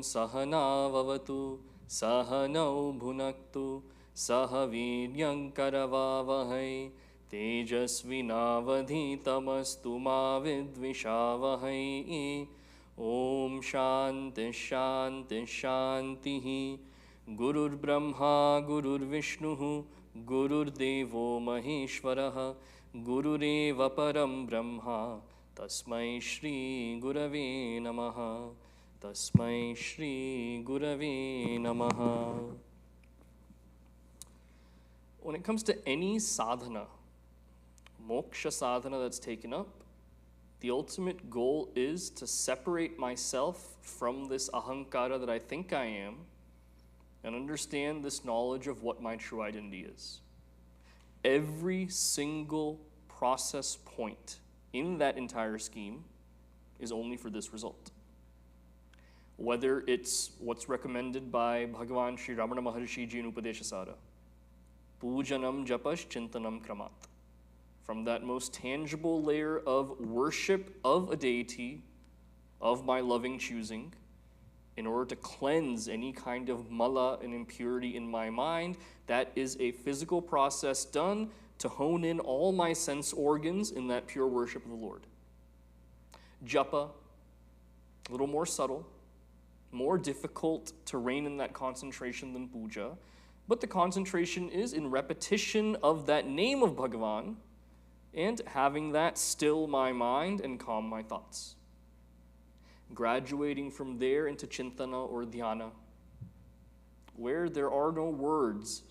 Sahana Vavatu Sahanau Bhunaktu Sahaviryankaravavahai Tejasvinavadhitamastu ma vidvishavahai. Om Shanti Shanti Shanti. Gurur Brahma Gurur Vishnu Gurur Devo Maheshwaraha Gurureva Param Brahma Tasmai Shri Gurave Namaha. Tasmai Shri Gurave Namaha. When it comes to any sadhana, moksha sadhana that's taken up, the ultimate goal is to separate myself from this ahankara that I think I am and understand this knowledge of what my true identity is. Every single process point in that entire scheme is only for this result. Whether it's what's recommended by Bhagavan Sri Ramana Maharshi Ji in Upadeshasara, Pujanam Japas Chintanam Kramat. From that most tangible layer of worship of a deity, of my loving choosing, in order to cleanse any kind of mala and impurity in my mind, that is a physical process done to hone in all my sense organs in that pure worship of the Lord. Japa, a little more subtle, more difficult to rein in that concentration than puja, but the concentration is in repetition of that name of Bhagavan and having that still my mind and calm my thoughts. Graduating from there into chintana or dhyana, where there are no words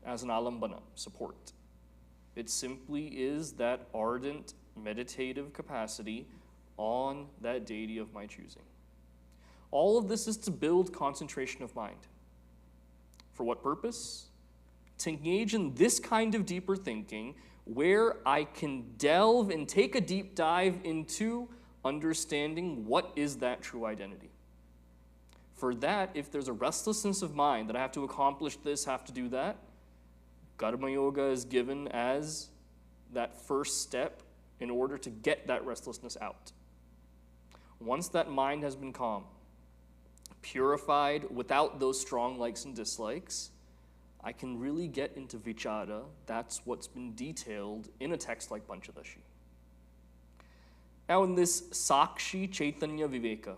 as an alambana, support. It simply is that ardent meditative capacity on that deity of my choosing. All of this is to build concentration of mind. For what purpose? To engage in this kind of deeper thinking where I can delve and take a deep dive into understanding what is that true identity. For that, if there's a restlessness of mind that I have to accomplish this, have to do that, Karma Yoga is given as that first step in order to get that restlessness out. Once that mind has been calm, purified without those strong likes and dislikes, I can really get into vichara. That's what's been detailed in a text like Panchadashi. Now in this Sakshi Chaitanya Viveka,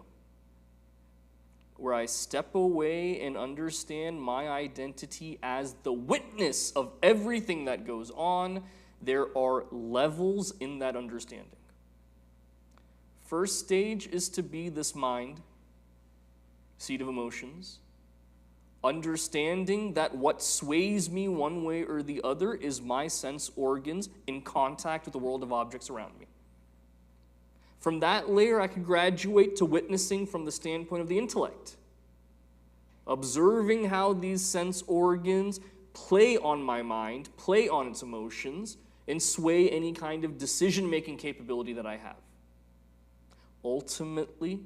where I step away and understand my identity as the witness of everything that goes on, there are levels in that understanding. First stage is to be this mind, seat of emotions, understanding that what sways me one way or the other is my sense organs in contact with the world of objects around me. From that layer, I can graduate to witnessing from the standpoint of the intellect, observing how these sense organs play on my mind, play on its emotions, and sway any kind of decision-making capability that I have. Ultimately,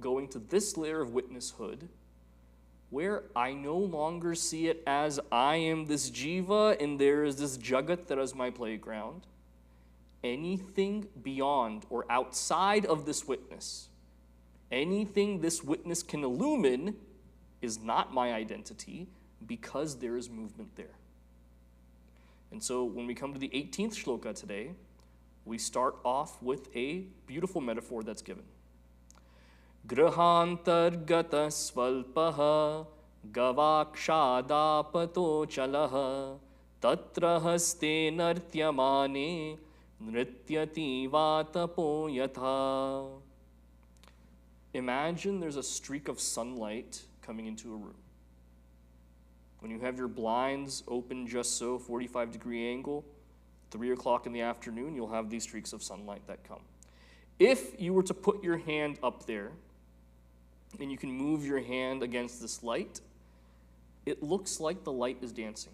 going to this layer of witnesshood, where I no longer see it as I am this jiva and there is this jagat that is my playground. Anything beyond or outside of this witness, anything this witness can illumine is not my identity because there is movement there. And so when we come to the 18th shloka today, we start off with a beautiful metaphor that's given. Grahantargata svalpaha gavakshadapato chalaha tatra haste nartyamane nrityati vatapo yatha. Imagine there's a streak of sunlight coming into a room. When you have your blinds open just so, 45-degree angle, 3 o'clock in the afternoon, you'll have these streaks of sunlight that come. If you were to put your hand up there, and you can move your hand against this light, it looks like the light is dancing.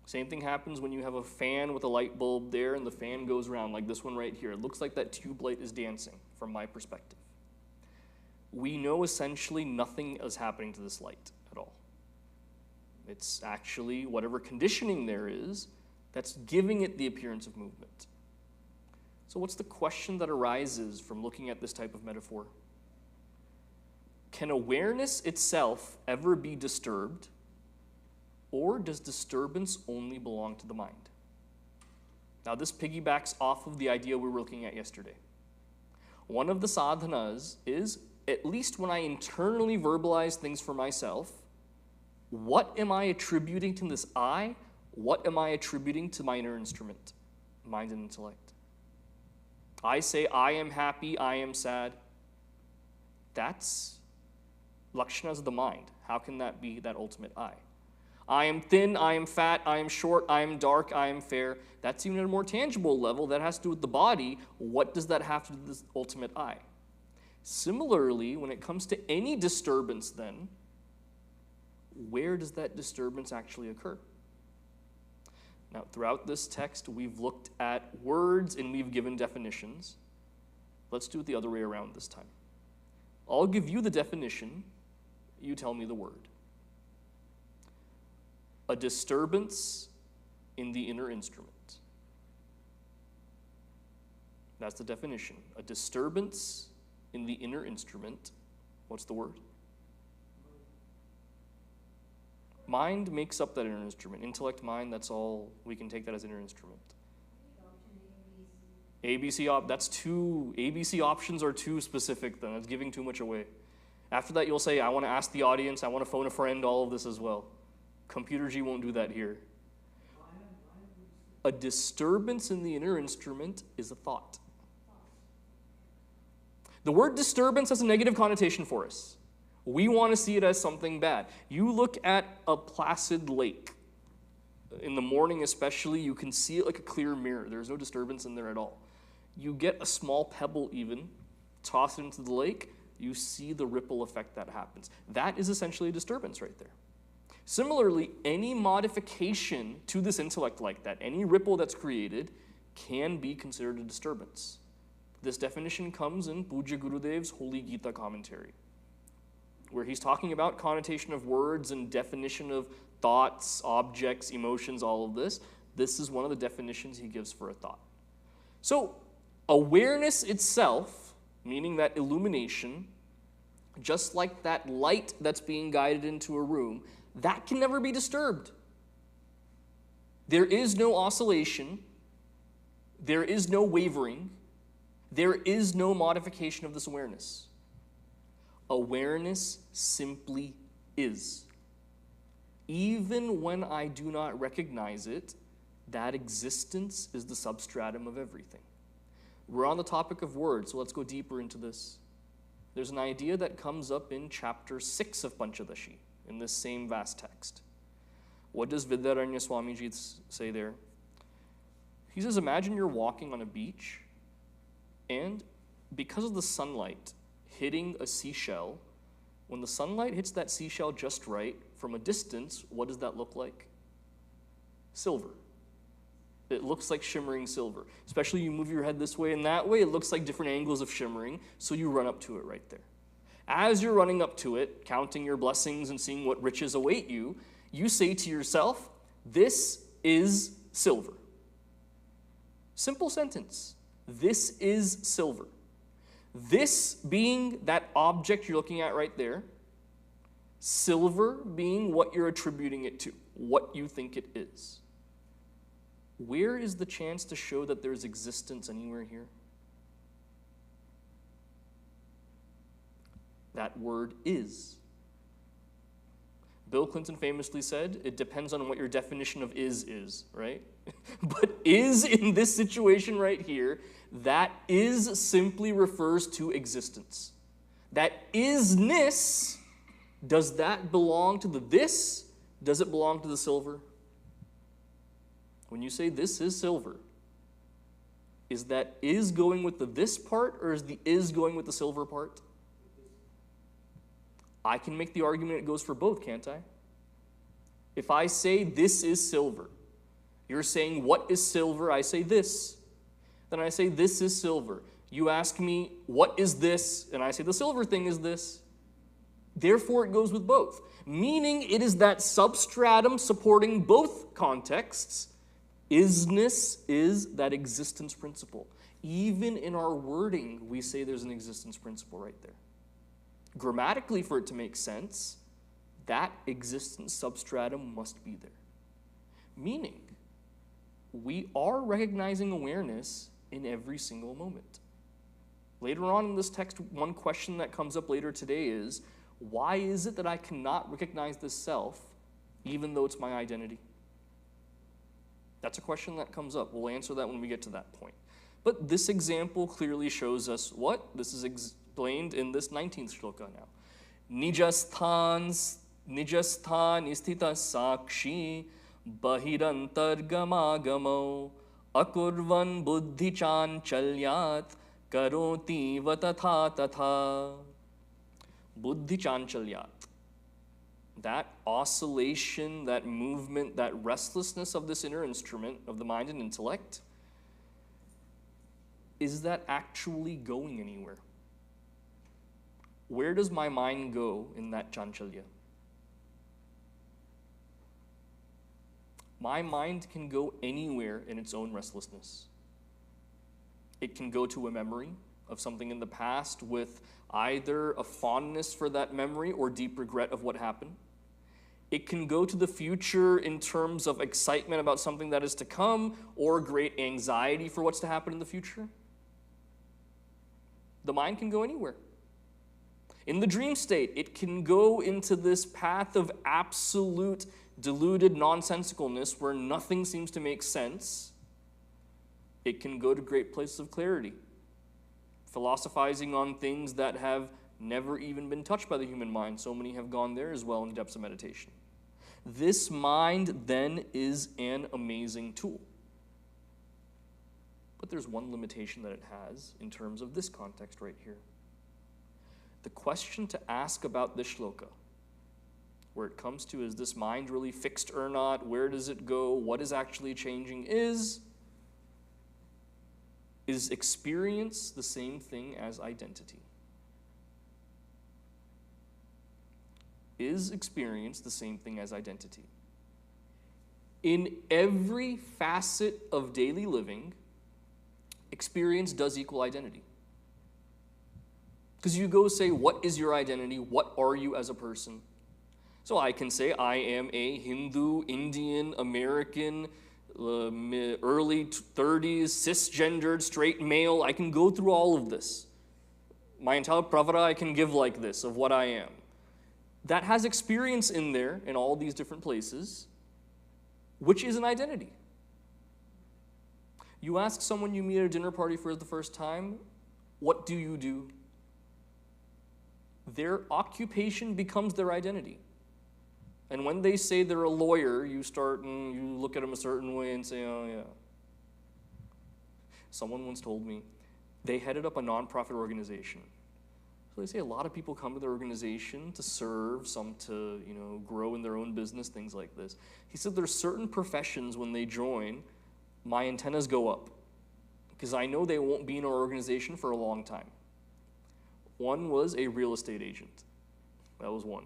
Same thing happens when you have a fan with a light bulb there and the fan goes around, like this one right here. It looks like that tube light is dancing from my perspective. We know essentially nothing is happening to this light at all. It's actually whatever conditioning there is that's giving it the appearance of movement. So what's the question that arises from looking at this type of metaphor? can awareness itself ever be disturbed, or does disturbance only belong to the mind? Now, this piggybacks off of the idea we were looking at yesterday. One of the sadhanas is, at least when I internally verbalize things for myself, what am I attributing to this I? What am I attributing to my inner instrument, mind and intellect? I say, I am happy, I am sad. That's lakshanas of the mind. How can that be that ultimate I? I am thin, I am fat, I am short, I am dark, I am fair. That's even at a more tangible level. That has to do with the body. What does that have to do with this ultimate I? Similarly, when it comes to any disturbance then, where does that disturbance actually occur? Now, throughout this text, we've looked at words and we've given definitions. Let's do it the other way around this time. I'll give you the definition, you tell me the word. A disturbance in the inner instrument. That's the definition. A disturbance in the inner instrument. What's the word? Mind makes up that inner instrument. Intellect, mind, that's all. We can take that as inner instrument. That's too, ABC options are too specific then. That's giving too much away. After that, you'll say, I want to ask the audience, I want to phone a friend, all of this as well. Computer G won't do that here. A disturbance in the inner instrument is a thought. The word disturbance has a negative connotation for us. We want to see it as something bad. You look at a placid lake. In the morning especially, you can see it like a clear mirror. There's no disturbance in there at all. You get a small pebble even, toss it into the lake, you see the ripple effect that happens. That is essentially a disturbance right there. Similarly, any modification to this intellect like that, any ripple that's created, can be considered a disturbance. This definition comes in Pujya Gurudev's Holy Gita commentary, where he's talking about connotation of words and definition of thoughts, objects, emotions, all of this. This is one of the definitions he gives for a thought. So, awareness itself, meaning that illumination, just like that light that's being guided into a room, that can never be disturbed. There is no oscillation. There is no wavering. There is no modification of this awareness. Awareness simply is. Even when I do not recognize it, that existence is the substratum of everything. We're on the topic of words, so let's go deeper into this. There's an idea that comes up in chapter 6 of Panchadashi, in this same vast text. What does Vidyaranya Swamiji say there? He says, imagine you're walking on a beach, and because of the sunlight hitting a seashell, when the sunlight hits that seashell just right, from a distance, what does that look like? Silver. It looks like shimmering silver. Especially you move your head this way and that way, it looks like different angles of shimmering, so you run up to it right there. As you're running up to it, counting your blessings and seeing what riches await you, you say to yourself, this is silver. Simple sentence. This is silver. This being that object you're looking at right there, silver being what you're attributing it to, what you think it is. Where is the chance to show that there's existence anywhere here? That word is. Bill Clinton famously said, it depends on what your definition of is, right? But is in this situation right here, that is simply refers to existence. That isness, does that belong to the this? Does it belong to the silver? When you say this is silver, is that is going with the this part, or is the is going with the silver part? I can make the argument it goes for both, can't I? If I say this is silver, you're saying what is silver? I say this. Then I say this is silver. You ask me what is this? And I say the silver thing is this. Therefore it goes with both. Meaning it is that substratum supporting both contexts. Isness is that existence principle. Even in our wording, we say there's an existence principle right there. Grammatically, for it to make sense, that existence substratum must be there. Meaning, we are recognizing awareness in every single moment. Later on in this text, one question that comes up later today is, why is it that I cannot recognize this self even though it's my identity? That's a question that comes up. We'll answer that when we get to that point. But this example clearly shows us what? This is explained in this 19th shloka now. Nijasthan istita sakshi bahirantargamagamo akurvan buddhi chanchalyat karoti vatatha tatha. Buddhi chanchalyat. That oscillation, that movement, that restlessness of this inner instrument of the mind and intellect, is that actually going anywhere? Where does my mind go in that chanchalya? My mind can go anywhere in its own restlessness. It can go to a memory of something in the past with either a fondness for that memory or deep regret of what happened. It can go to the future in terms of excitement about something that is to come or great anxiety for what's to happen in the future. The mind can go anywhere. In the dream state, it can go into this path of absolute deluded nonsensicalness where nothing seems to make sense. It can go to great places of clarity, philosophizing on things that have never even been touched by the human mind. So many have gone there as well in the depths of meditation. This mind then is an amazing tool. But there's one limitation that it has in terms of this context right here. The question to ask about this shloka, where it comes to is this mind really fixed or not, where does it go, what is actually changing, is experience the same thing as identity? Is experience the same thing as identity? In every facet of daily living, experience does equal identity. Because you go say, what is your identity? What are you as a person? So I can say I am a Hindu, Indian, American, early 30s, cisgendered, straight male. I can go through all of this. My entire pravara I can give like this of what I am. That has experience in there in all these different places, which is an identity. You ask someone you meet at a dinner party for the first time, what do you do? Their occupation becomes their identity. And when they say they're a lawyer, you start and you look at them a certain way and say, oh yeah. Someone once told me they headed up a nonprofit organization. So they say a lot of people come to their organization to serve, some to, grow in their own business, things like this. He said there's certain professions when they join, my antennas go up because I know they won't be in our organization for a long time. One was a real estate agent. That was one.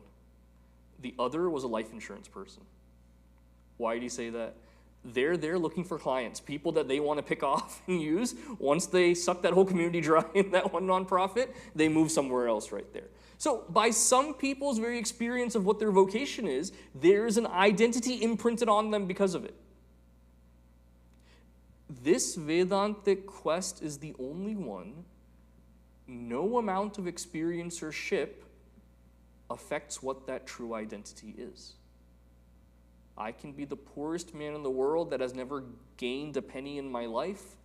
The other was a life insurance person. Why did he say that? They're there looking for clients, people that they want to pick off and use. Once they suck that whole community dry in that one nonprofit, they move somewhere else right there. So by some people's very experience of what their vocation is, there is an identity imprinted on them because of it. This Vedantic quest is the only one. No amount of experiencership affects what that true identity is. I can be the poorest man in the world that has never gained a penny in my life,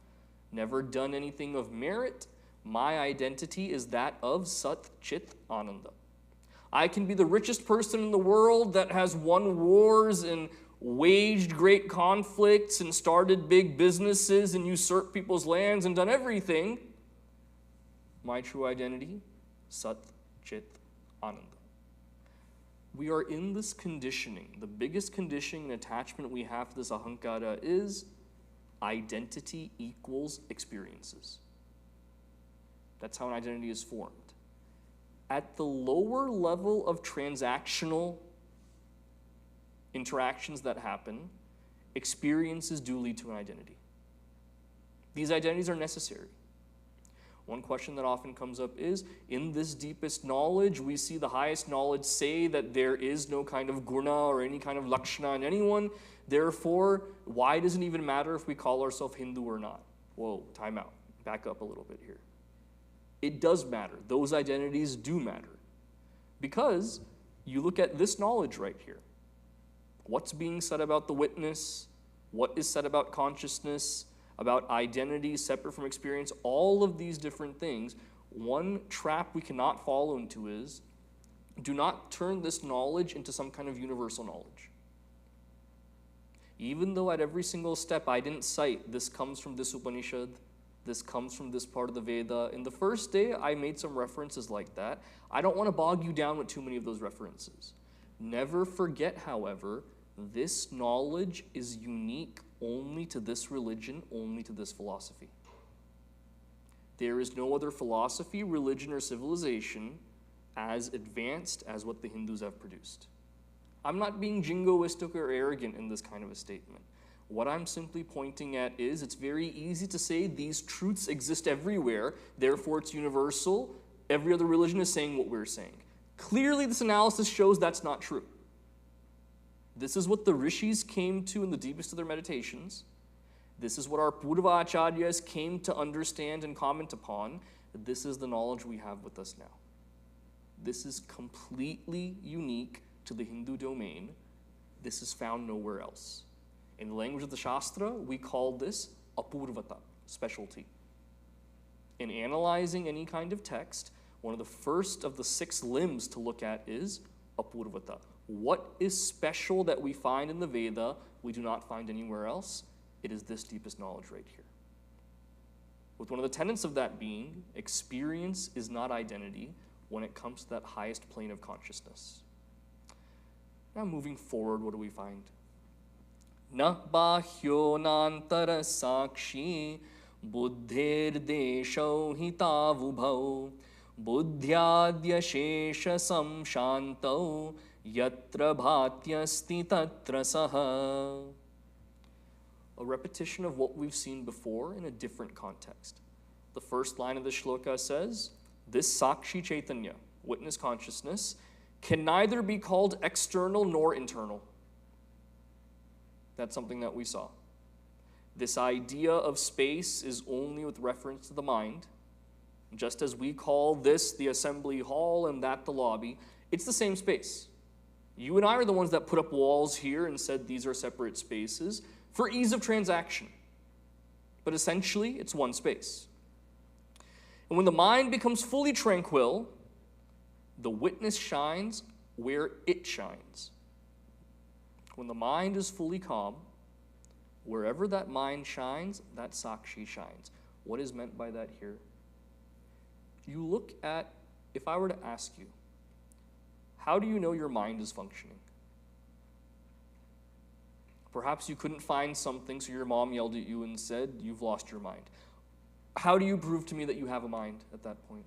never done anything of merit. My identity is that of Sat Chit Ananda. I can be the richest person in the world that has won wars and waged great conflicts and started big businesses and usurped people's lands and done everything. My true identity, Sat Chit Ananda. We are in this conditioning. The biggest conditioning and attachment we have to this ahankara is identity equals experiences. That's how an identity is formed. At the lower level of transactional interactions that happen, experiences do lead to an identity. These identities are necessary. One question that often comes up is, in this deepest knowledge, we see the highest knowledge say that there is no kind of guna or any kind of lakshana in anyone. Therefore, why does it even matter if we call ourselves Hindu or not? Whoa, time out. Back up a little bit here. It does matter. Those identities do matter. Because you look at this knowledge right here. What's being said about the witness? What is said about consciousness? About identity separate from experience? All of these different things. One trap we cannot fall into is, do not turn this knowledge into some kind of universal knowledge. Even though at every single step I didn't cite, this comes from this Upanishad, this comes from this part of the Veda. In the first day, I made some references like that. I don't want to bog you down with too many of those references. Never forget, however, this knowledge is unique only to this religion, only to this philosophy. There is no other philosophy, religion, or civilization as advanced as what the Hindus have produced. I'm not being jingoistic or arrogant in this kind of a statement. What I'm simply pointing at is it's very easy to say these truths exist everywhere, therefore it's universal. Every other religion is saying what we're saying. Clearly, this analysis shows that's not true. This is what the rishis came to in the deepest of their meditations. This is what our Purva Acharyas came to understand and comment upon. This is the knowledge we have with us now. This is completely unique to the Hindu domain. This is found nowhere else. In the language of the Shastra, we call this apurvata, specialty. In analyzing any kind of text, one of the first of the 6 limbs to look at is apurvata. What is special that we find in the Veda we do not find anywhere else? It is this deepest knowledge right here. With one of the tenets of that being, experience is not identity when it comes to that highest plane of consciousness. Now moving forward, what do we find? Na bahyo nantara sakshi buddhir desho hitavubhau buddhyadya shesha samshantau yatra bhatyasti tatra saha. A repetition of what we've seen before in a different context. The first line of the shloka says, this Sakshi Chaitanya, witness consciousness, can neither be called external nor internal. That's something that we saw. This idea of space is only with reference to the mind. Just as we call this the assembly hall and that the lobby, it's the same space. You and I are the ones that put up walls here and said these are separate spaces for ease of transaction. But essentially, it's one space. And when the mind becomes fully tranquil, the witness shines where it shines. When the mind is fully calm, wherever that mind shines, that Sakshi shines. What is meant by that here? You look at, if I were to ask you, how do you know your mind is functioning? Perhaps you couldn't find something, so your mom yelled at you and said, you've lost your mind. How do you prove to me that you have a mind at that point?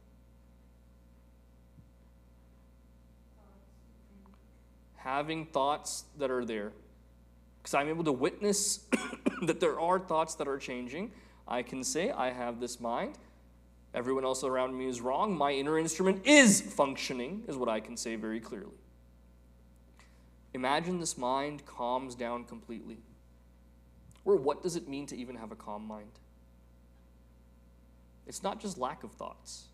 Having thoughts that are there. Because I'm able to witness that there are thoughts that are changing. I can say, I have this mind. Everyone else around me is wrong. My inner instrument is functioning, is what I can say very clearly. Imagine this mind calms down completely. Or what does it mean to even have a calm mind? It's not just lack of thoughts.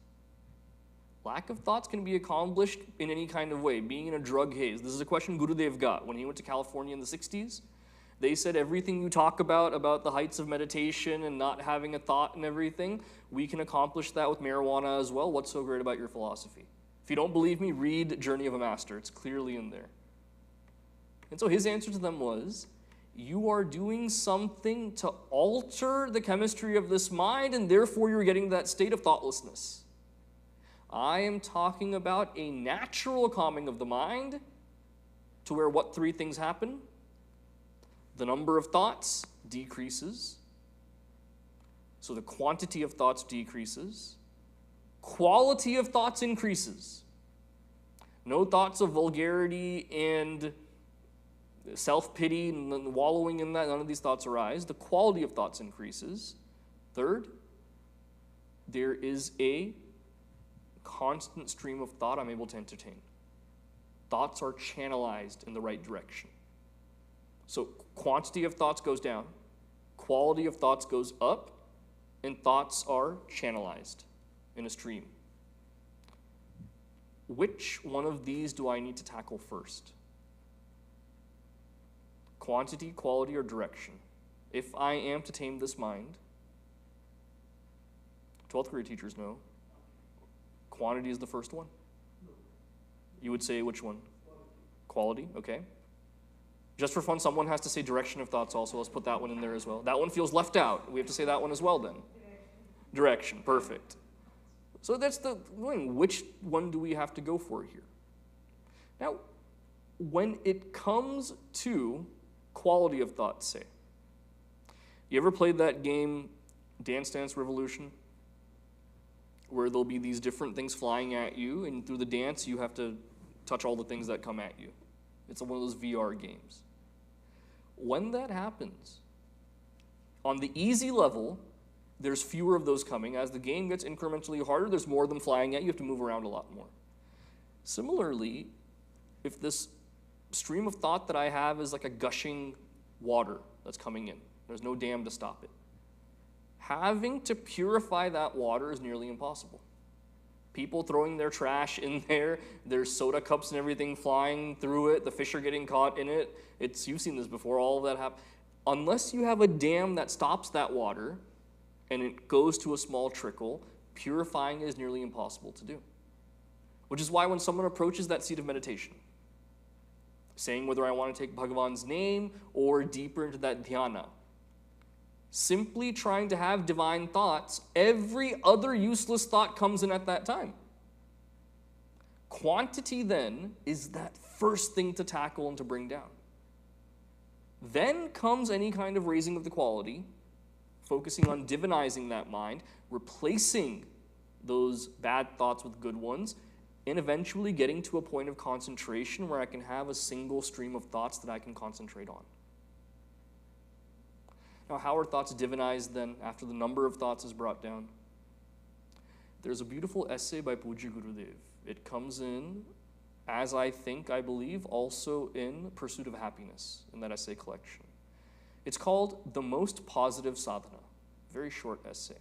Lack of thoughts can be accomplished in any kind of way, being in a drug haze. This is a question Gurudev got when he went to California in the 60s. They said everything you talk about the heights of meditation and not having a thought and everything, we can accomplish that with marijuana as well. What's so great about your philosophy? If you don't believe me, read Journey of a Master. It's clearly in there. And so his answer to them was, you are doing something to alter the chemistry of this mind, and therefore you're getting that state of thoughtlessness. I am talking about a natural calming of the mind to where what 3 things happen? The number of thoughts decreases. So the quantity of thoughts decreases. Quality of thoughts increases. No thoughts of vulgarity and self-pity and wallowing in that. None of these thoughts arise. The quality of thoughts increases. Third, there is a constant stream of thought I'm able to entertain. Thoughts are channelized in the right direction. So quantity of thoughts goes down, quality of thoughts goes up, and thoughts are channelized in a stream. Which one of these do I need to tackle first? Quantity, quality, or direction? If I am to tame this mind, 12th grade teachers know, quantity is the first one. You would say which one? Quality, okay. Just for fun, someone has to say direction of thoughts also. Let's put that one in there as well. That one feels left out. We have to say that one as well then. Direction, perfect. So that's the thing. Which one do we have to go for here? Now, when it comes to quality of thought, say, you ever played that game, Dance Dance Revolution? Where there'll be these different things flying at you, and through the dance, you have to touch all the things that come at you. It's one of those VR games. When that happens, on the easy level, there's fewer of those coming. As the game gets incrementally harder, there's more of them flying at you. You have to move around a lot more. Similarly, if this stream of thought that I have is like a gushing water that's coming in, there's no dam to stop it. Having to purify that water is nearly impossible. People throwing their trash in there, there's soda cups and everything flying through it, the fish are getting caught in it. You've seen this before, all of that happen. Unless you have a dam that stops that water and it goes to a small trickle, purifying it is nearly impossible to do. Which is why when someone approaches that seat of meditation, saying whether I want to take Bhagavan's name or deeper into that Jnanaa, simply trying to have divine thoughts, every other useless thought comes in at that time. Quantity then is that first thing to tackle and to bring down. Then comes any kind of raising of the quality, focusing on divinizing that mind, replacing those bad thoughts with good ones, and eventually getting to a point of concentration where I can have a single stream of thoughts that I can concentrate on. Now, how are thoughts divinized then after the number of thoughts is brought down? There's a beautiful essay by Pujya Gurudev. It comes in, as I believe, also in Pursuit of Happiness in that essay collection. It's called The Most Positive Sadhana, very short essay.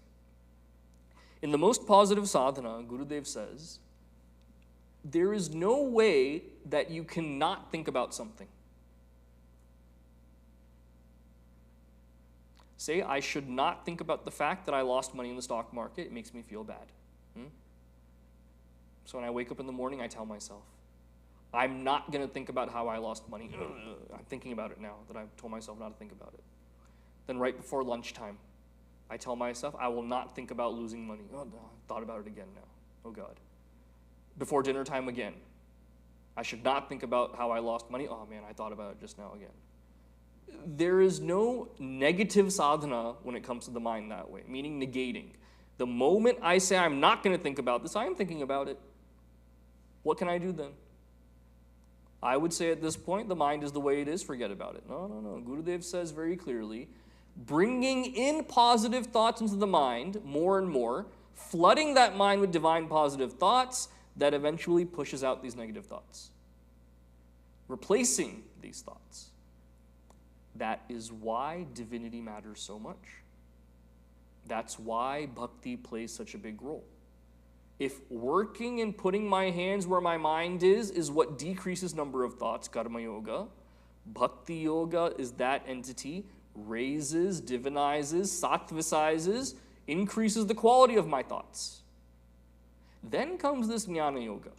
In The Most Positive Sadhana, Gurudev says, there is no way that you cannot think about something. Say, I should not think about the fact that I lost money in the stock market. It makes me feel bad. So when I wake up in the morning, I tell myself, I'm not going to think about how I lost money. I'm thinking about it now that I've told myself not to think about it. Then right before lunchtime, I tell myself, I will not think about losing money. Oh, no, I thought about it again now. Oh, God. Before dinner time again, I should not think about how I lost money. Oh, man, I thought about it just now again. There is no negative sadhana when it comes to the mind that way, meaning negating. The moment I say I'm not going to think about this, I am thinking about it. What can I do then? I would say at this point, the mind is the way it is, forget about it. No. Gurudev says very clearly, bringing in positive thoughts into the mind more and more, flooding that mind with divine positive thoughts that eventually pushes out these negative thoughts. Replacing these thoughts. That is why divinity matters so much. That's why bhakti plays such a big role. If working and putting my hands where my mind is what decreases number of thoughts, karma yoga, bhakti yoga is that entity, raises, divinizes, sattvisizes, increases the quality of my thoughts. Then comes this jnana yoga,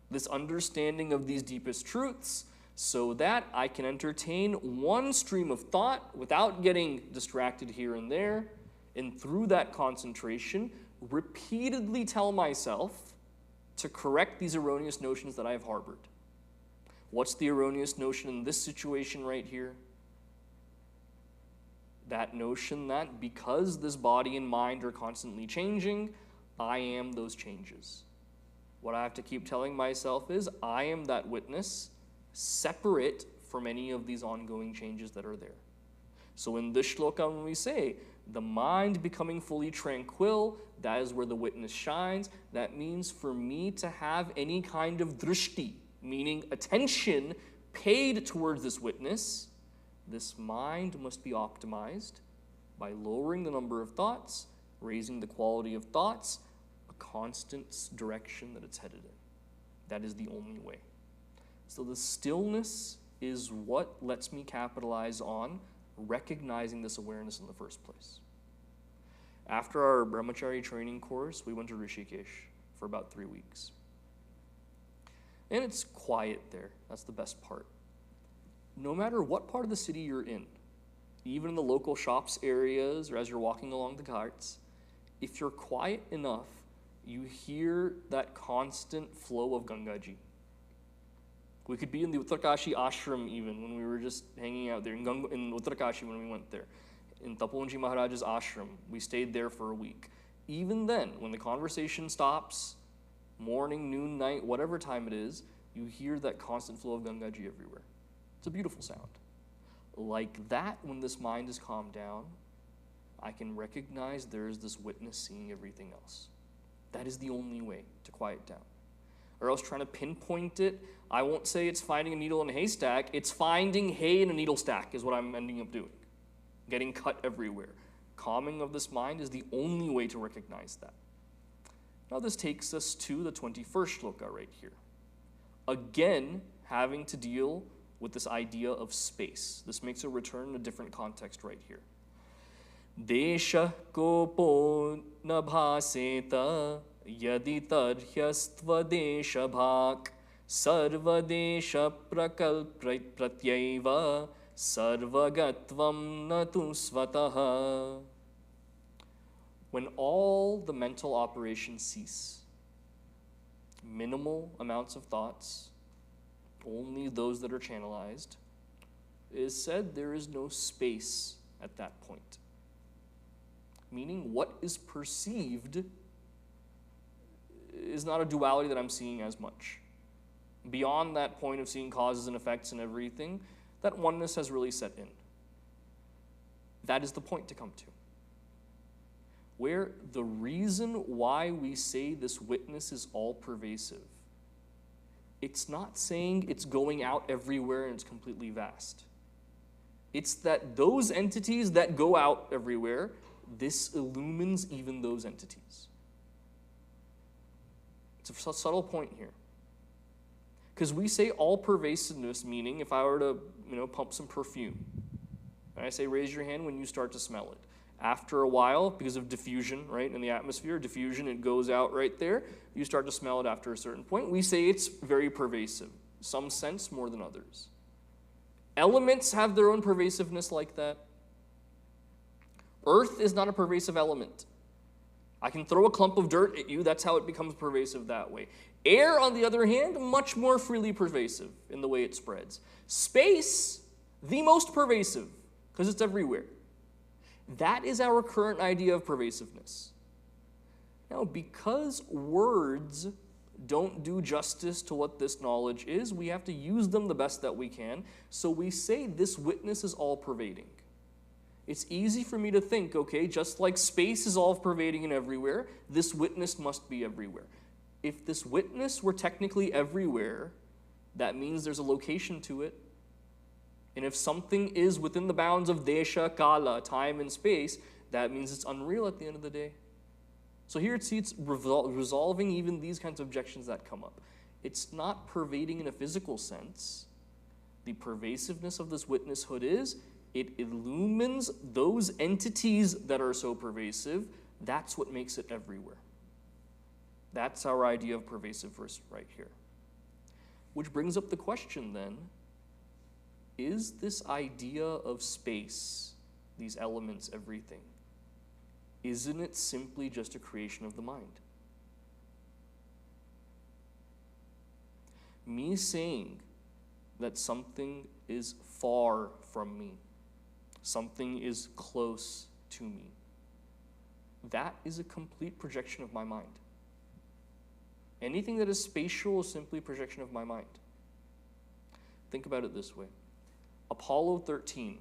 this understanding of these deepest truths, so that I can entertain one stream of thought without getting distracted here and there, and through that concentration, repeatedly tell myself to correct these erroneous notions that I have harbored. What's the erroneous notion in this situation right here? That notion that because this body and mind are constantly changing, I am those changes. What I have to keep telling myself is, I am that witness, separate from any of these ongoing changes that are there. So in this shloka, when we say, The mind becoming fully tranquil, that is where the witness shines. That means for me to have any kind of drishti, meaning attention paid towards this witness, this mind must be optimized by lowering the number of thoughts, raising the quality of thoughts, a constant direction that it's headed in. That is the only way. So the stillness is what lets me capitalize on recognizing this awareness in the first place. After our Brahmachari training course, we went to Rishikesh for about 3 weeks. And it's quiet there. That's the best part. No matter what part of the city you're in, even in the local shops areas or as you're walking along the ghats, if you're quiet enough, you hear that constant flow of Gangaji. We could be in the Uttarkashi ashram even when we were just hanging out there, in Uttarkashi when we went there. In Tapoonji Maharaj's ashram, we stayed there for a week. Even then, when the conversation stops, morning, noon, night, whatever time it is, you hear that constant flow of Gangaji everywhere. It's a beautiful sound. Like that, when this mind is calmed down, I can recognize there is this witness seeing everything else. That is the only way to quiet down. Or else trying to pinpoint it, I won't say it's finding a needle in a haystack, it's finding hay in a needle stack is what I'm ending up doing. Getting cut everywhere. Calming of this mind is the only way to recognize that. Now this takes us to the 21st shloka right here. Again, having to deal with this idea of space. This makes a return in a different context right here. Desha kopo na bhaseta yadi tarhyastva desha bhak sarva desha pratyaiva sarvagatvam natu svataha. When all the mental operations cease, minimal amounts of thoughts, only those that are channelized, it is said there is no space at that point. Meaning what is perceived is not a duality that I'm seeing as much. Beyond that point of seeing causes and effects and everything, that oneness has really set in. That is the point to come to. Where the reason why we say this witness is all-pervasive, it's not saying it's going out everywhere and it's completely vast. It's that those entities that go out everywhere, this illumines even those entities. It's a subtle point here. Because we say all-pervasiveness, meaning if I were to, pump some perfume, and I say raise your hand when you start to smell it. After a while, because of diffusion, right, in the atmosphere, diffusion, it goes out right there. You start to smell it after a certain point. We say it's very pervasive, some sense more than others. Elements have their own pervasiveness like that. Earth is not a pervasive element. I can throw a clump of dirt at you, that's how it becomes pervasive that way. Air, on the other hand, much more freely pervasive in the way it spreads. Space, the most pervasive, because it's everywhere. That is our current idea of pervasiveness. Now, because words don't do justice to what this knowledge is, we have to use them the best that we can. So we say this witness is all-pervading. It's easy for me to think, okay, just like space is all-pervading and everywhere, this witness must be everywhere. If this witness were technically everywhere, that means there's a location to it. And if something is within the bounds of desha, kala, time and space, that means it's unreal at the end of the day. So here it's resolving even these kinds of objections that come up. It's not pervading in a physical sense. The pervasiveness of this witnesshood is, it illumines those entities that are so pervasive. That's what makes it everywhere. That's our idea of pervasive verse right here. Which brings up the question then, is this idea of space, these elements, everything, isn't it simply just a creation of the mind? Me saying that something is far from me, something is close to me, that is a complete projection of my mind. Anything that is spatial is simply a projection of my mind. Think about it this way. Apollo 13,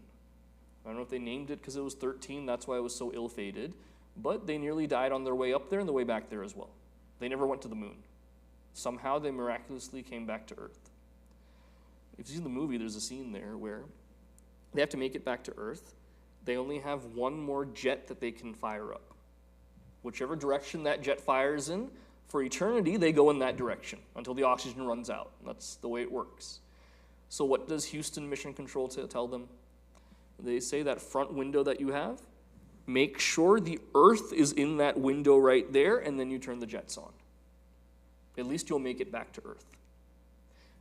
I don't know if they named it because it was 13, that's why it was so ill-fated, but they nearly died on their way up there and the way back there as well. They never went to the moon. Somehow they miraculously came back to Earth. If you see the movie, there's a scene there where they have to make it back to Earth. They only have one more jet that they can fire up. Whichever direction that jet fires in, for eternity, they go in that direction until the oxygen runs out. That's the way it works. So what does Houston Mission Control tell them? They say that front window that you have, make sure the Earth is in that window right there, and then you turn the jets on. At least you'll make it back to Earth.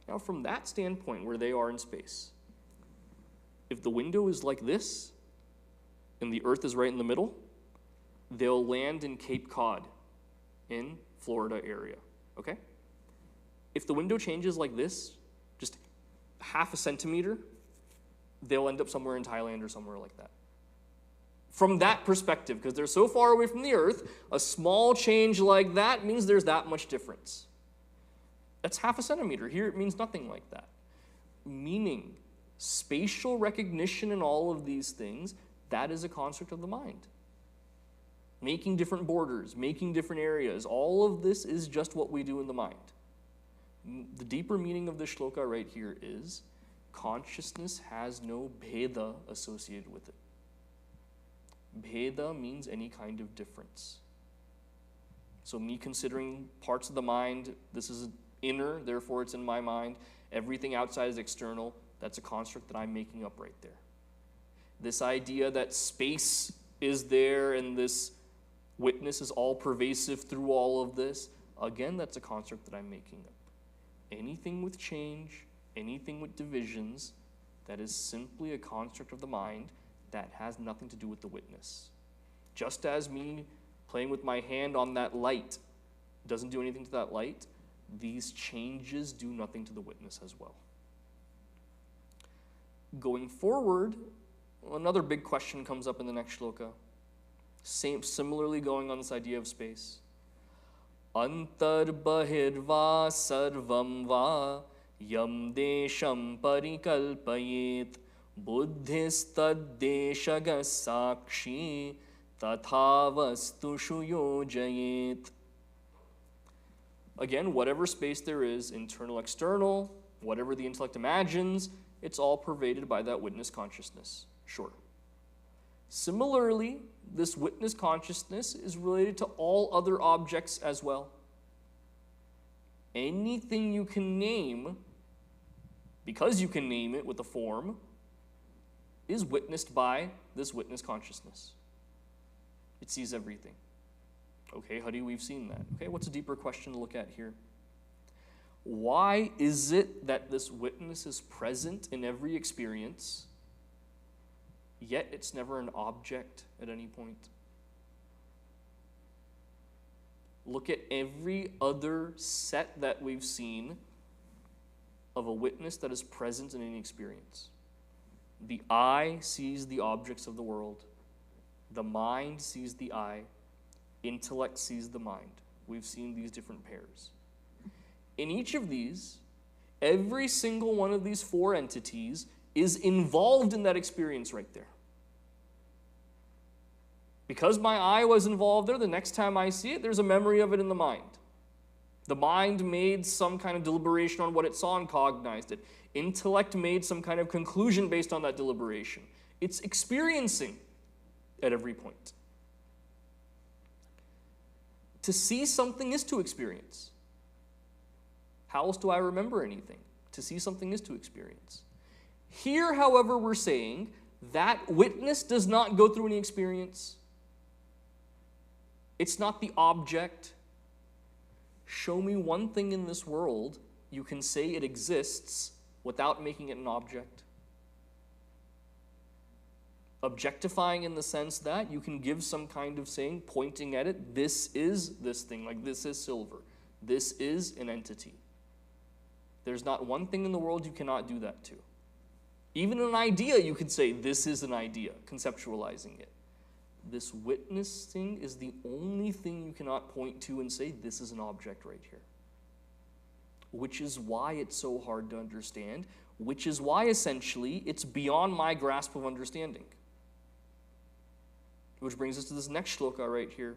Now, from that standpoint, where they are in space, if the window is like this, and the Earth is right in the middle, they'll land in Cape Cod in Florida area, okay? If the window changes like this, just half a centimeter, they'll end up somewhere in Thailand or somewhere like that. From that perspective, because they're so far away from the Earth, a small change like that means there's that much difference. That's half a centimeter. Here it means nothing like that. Meaning, spatial recognition and all of these things, that is a construct of the mind. Making different borders, making different areas, all of this is just what we do in the mind. The deeper meaning of this shloka right here is consciousness has no bheda associated with it. Bheda means any kind of difference. So me considering parts of the mind, this is inner, therefore it's in my mind. Everything outside is external. That's a construct that I'm making up right there. This idea that space is there and this witness is all pervasive through all of this, again, that's a construct that I'm making up. Anything with change, anything with divisions, that is simply a construct of the mind that has nothing to do with the witness. Just as me playing with my hand on that light doesn't do anything to that light, these changes do nothing to the witness as well. Going forward, another big question comes up in the next shloka. Similarly going on this idea of space. Antar bahirva sarvam va yam desham parikalpayet buddhistad deshaga sakshi tatha vastushu yojayet. Again, whatever space there is, internal, external, whatever the intellect imagines, it's all pervaded by that witness consciousness. Sure. Similarly, this witness consciousness is related to all other objects as well. Anything you can name, because you can name it with a form, is witnessed by this witness consciousness. It sees everything. Okay, Hari, we've seen that. Okay, what's a deeper question to look at here? Why is it that this witness is present in every experience, yet it's never an object at any point? Look at every other set that we've seen of a witness that is present in any experience. The eye sees the objects of the world. The mind sees the eye. Intellect sees the mind. We've seen these different pairs. In each of these, every single one of these four entities is involved in that experience right there. Because my eye was involved there, the next time I see it, there's a memory of it in the mind. The mind made some kind of deliberation on what it saw and cognized it. Intellect made some kind of conclusion based on that deliberation. It's experiencing at every point. To see something is to experience. How else do I remember anything? To see something is to experience. Here, however, we're saying that witness does not go through any experience. It's not the object. Show me one thing in this world you can say it exists without making it an object. Objectifying in the sense that you can give some kind of saying, pointing at it, this is this thing, like this is silver. This is an entity. There's not one thing in the world you cannot do that to. Even an idea, you could say, this is an idea, conceptualizing it. This witnessing is the only thing you cannot point to and say, this is an object right here. Which is why it's so hard to understand, which is why, essentially, it's beyond my grasp of understanding. Which brings us to this next shloka right here.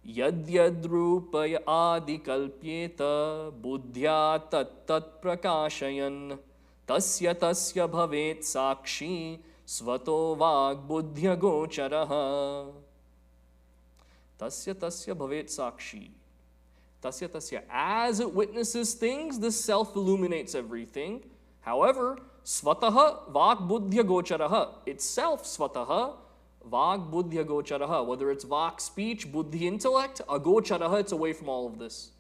Yadyadrupaya adikalpyeta buddhya tat prakashayan tasya bhavet sakshi svato vag buddhya gocharaha. Tasya bhavet sakshi. Tasya. As it witnesses things, the self illuminates everything. However, svataha vag buddhya gocharaha. Itself svataha vag buddhya gocharaha. Whether it's vak, speech, buddhi, intellect, agocharaha, it's away from all of this.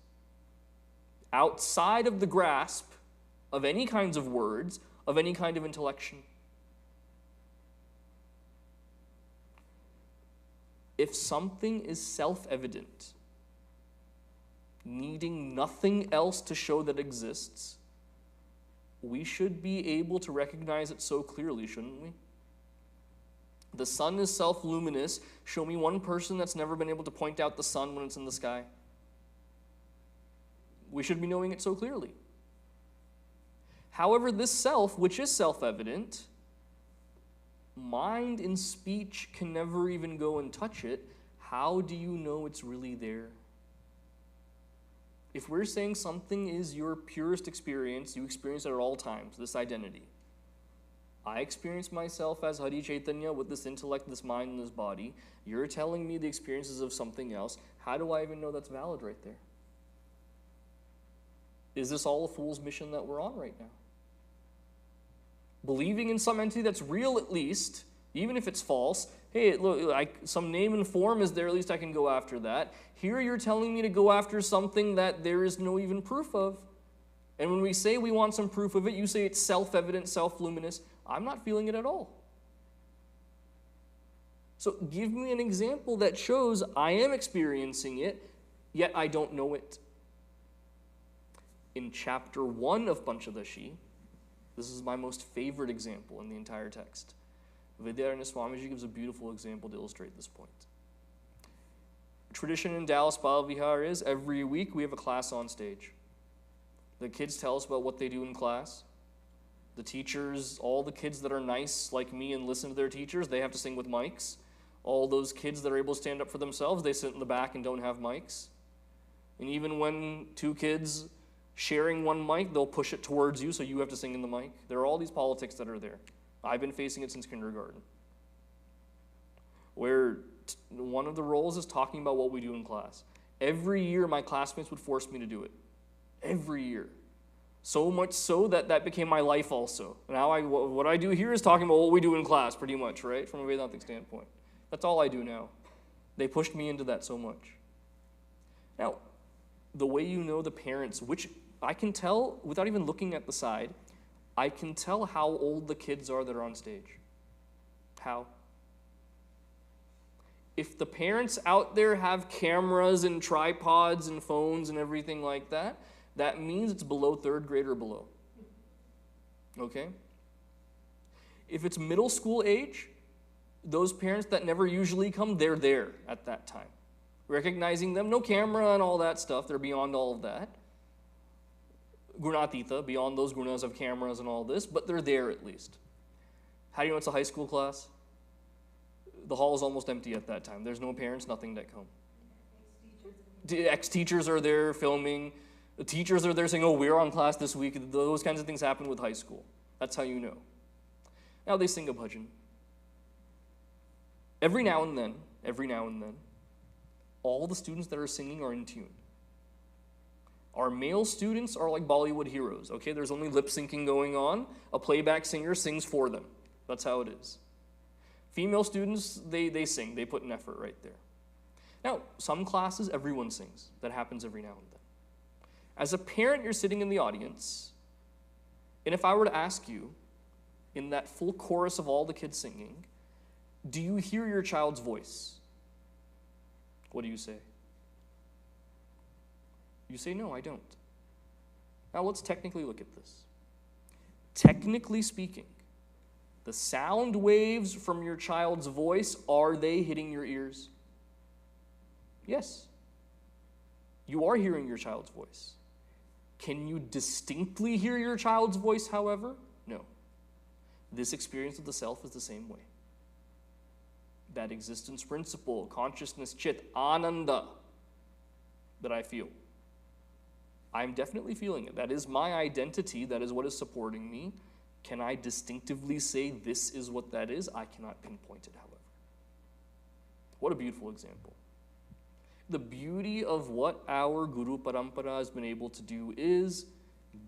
Outside of the grasp of any kinds of words, of any kind of intellection. If something is self-evident, needing nothing else to show that exists, we should be able to recognize it so clearly, shouldn't we? The sun is self-luminous. Show me one person that's never been able to point out the sun when it's in the sky. We should be knowing it so clearly. However, this self, which is self-evident, mind and speech can never even go and touch it. How do you know it's really there? If we're saying something is your purest experience, you experience it at all times, this identity. I experience myself as Hari Chaitanya with this intellect, this mind, and this body. You're telling me the experiences of something else. How do I even know that's valid right there? Is this all a fool's mission that we're on right now? Believing in some entity that's real at least, even if it's false. Hey, look, some name and form is there, at least I can go after that. Here you're telling me to go after something that there is no even proof of. And when we say we want some proof of it, you say it's self-evident, self-luminous. I'm not feeling it at all. So give me an example that shows I am experiencing it, yet I don't know it. In chapter 1 of Panchadashi, this is my most favorite example in the entire text. Vidyaranya Swamiji gives a beautiful example to illustrate this point. Tradition in Dallas Bal Vihar is every week we have a class on stage. The kids tell us about what they do in class. The teachers, all the kids that are nice like me and listen to their teachers, they have to sing with mics. All those kids that are able to stand up for themselves, they sit in the back and don't have mics. And even when two kids sharing one mic, they'll push it towards you so you have to sing in the mic. There are all these politics that are there. I've been facing it since kindergarten. Where one of the roles is talking about what we do in class. Every year my classmates would force me to do it. Every year. So much so that became my life also. Now what I do here is talking about what we do in class pretty much, right? From a Vedantic standpoint. That's all I do now. They pushed me into that so much. Now, the way you know the parents, which I can tell without even looking at the side, I can tell how old the kids are that are on stage. How? If the parents out there have cameras and tripods and phones and everything like that, that means it's below 3rd grade or below. Okay? If it's middle school age, those parents that never usually come, they're there at that time. Recognizing them, no camera and all that stuff, they're beyond all of that. Gunatita, beyond those gunas of cameras and all this, but they're there at least. How do you know it's a high school class? The hall is almost empty at that time. There's no parents, nothing that come. Ex-teachers are there filming. The teachers are there saying, oh, we're on class this week. Those kinds of things happen with high school. That's how you know. Now they sing a bhajan. Every now and then, all the students that are singing are in tune. Our male students are like Bollywood heroes, okay? There's only lip syncing going on. A playback singer sings for them. That's how it is. Female students, they sing. They put an effort right there. Now, some classes, everyone sings. That happens every now and then. As a parent, you're sitting in the audience, and if I were to ask you, in that full chorus of all the kids singing, do you hear your child's voice? What do you say? You say, no, I don't. Now let's technically look at this. Technically speaking, the sound waves from your child's voice, are they hitting your ears? Yes. You are hearing your child's voice. Can you distinctly hear your child's voice, however? No. This experience of the self is the same way. that existence principle, consciousness, chit, ananda, that I feel. I'm definitely feeling it. That is my identity. That is what is supporting me. Can I distinctively say this is what that is? I cannot pinpoint it, however. What a beautiful example. The beauty of what our Guru Parampara has been able to do is,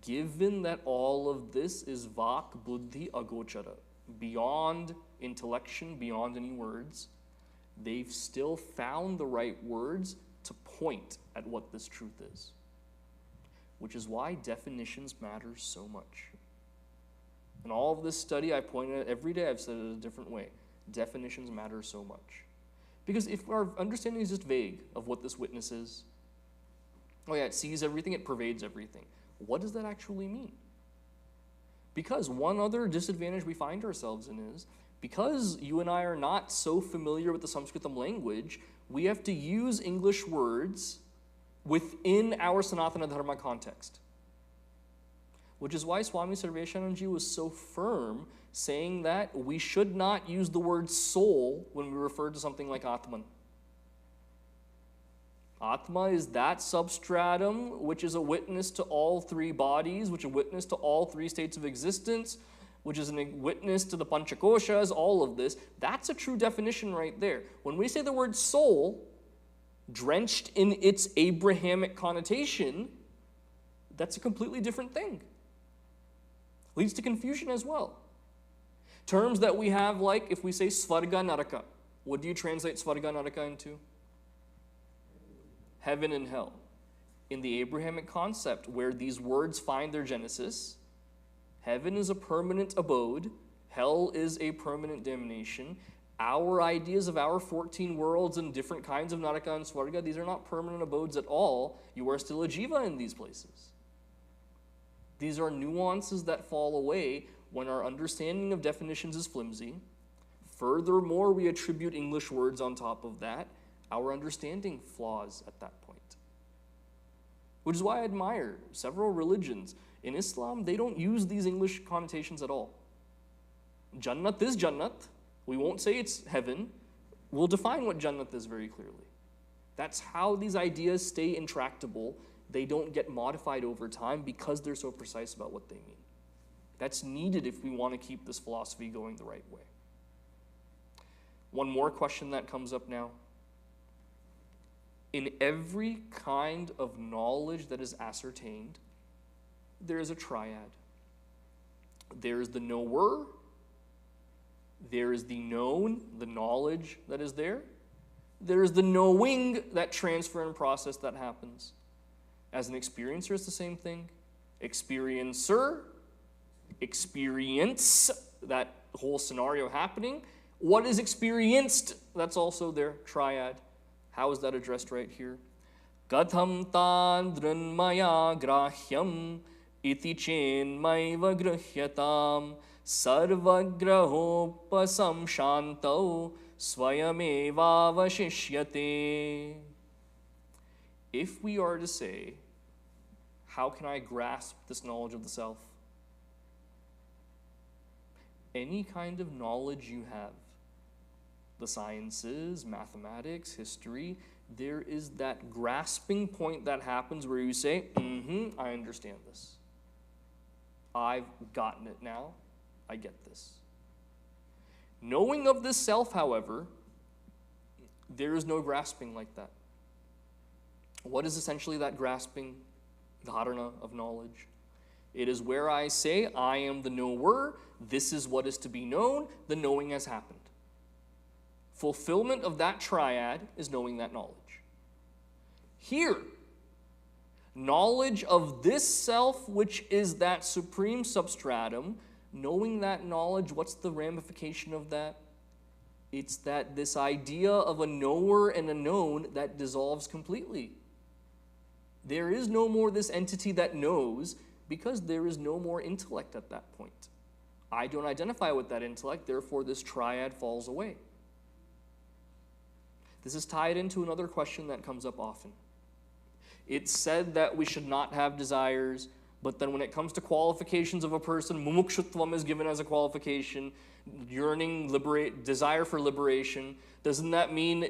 given that all of this is vak, buddhi, agochara, beyond intellection, beyond any words, they've still found the right words to point at what this truth is. Which is why definitions matter so much. In all of this study, I pointed at every day, I've said it a different way. Definitions matter so much. Because if our understanding is just vague of what this witness is, oh yeah, it sees everything, it pervades everything. What does that actually mean? Because one other disadvantage we find ourselves in is, because you and I are not so familiar with the Sanskritam language, we have to use English words within our Sanatana Dharma context. Which is why Swami Sarveshananji was so firm saying that we should not use the word soul when we refer to something like Atman. Atma is that substratum which is a witness to all three bodies, which is a witness to all three states of existence, which is a witness to the Panchakoshas, all of this. That's a true definition right there. When we say the word soul, drenched in its Abrahamic connotation, that's a completely different thing. Leads to confusion as well. Terms that we have, like if we say Svarga Naraka, what do you translate Svarga Naraka into? Heaven and hell. In the Abrahamic concept, where these words find their genesis, heaven is a permanent abode, hell is a permanent damnation. Our ideas of our 14 worlds and different kinds of Naraka and Svarga, these are not permanent abodes at all. You are still a jiva in these places. These are nuances that fall away when our understanding of definitions is flimsy. Furthermore, we attribute English words on top of that. Our understanding flaws at that point. Which is why I admire several religions. In Islam, they don't use these English connotations at all. Jannat is Jannat. We won't say it's heaven. We'll define what Jannat is very clearly. That's how these ideas stay intractable. They don't get modified over time because they're so precise about what they mean. That's needed if we want to keep this philosophy going the right way. One more question that comes up now. In every kind of knowledge that is ascertained, there is a triad. There is the knower, there is the known, the knowledge that is there. There is the knowing, that transfer and process that happens. As an experiencer, it's the same thing. Experiencer, experience, that whole scenario happening. What is experienced? That's also their triad. How is that addressed right here? Katham tan dranmaya grahyam iti chenmaiva grahyatam sarvagrahopasam shantau swayamevavashishyate. If we are to say, how can I grasp this knowledge of the self? Any kind of knowledge you have, the sciences, mathematics, history, there is that grasping point that happens where you say, I understand this. I've gotten it now. I get this. Knowing of this self, however, there is no grasping like that. What is essentially that grasping? Dharana of knowledge. It is where I say, I am the knower, this is what is to be known, the knowing has happened. Fulfillment of that triad is knowing that knowledge. Here, knowledge of this self, which is that supreme substratum, knowing that knowledge, what's the ramification of that? It's that this idea of a knower and a known that dissolves completely. There is no more this entity that knows because there is no more intellect at that point. I don't identify with that intellect, therefore this triad falls away. This is tied into another question that comes up often. It's said that we should not have desires, But then when it comes to qualifications of a person, mumukshutvam is given as a qualification, yearning, desire for liberation. Doesn't that mean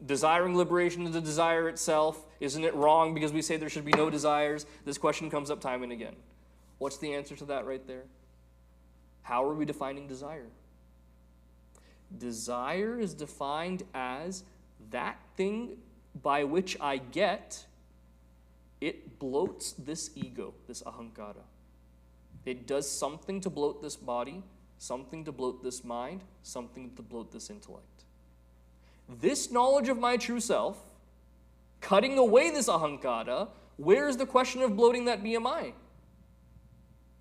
desiring liberation is a desire itself? Isn't it wrong because we say there should be no desires? This question comes up time and again. What's the answer to that right there? How are we defining desire? Desire is defined as that thing by which I get, it bloats this ego, this ahankara. It does something to bloat this body, something to bloat this mind, something to bloat this intellect. This knowledge of my true self, cutting away this ahankara, where is the question of bloating that BMI?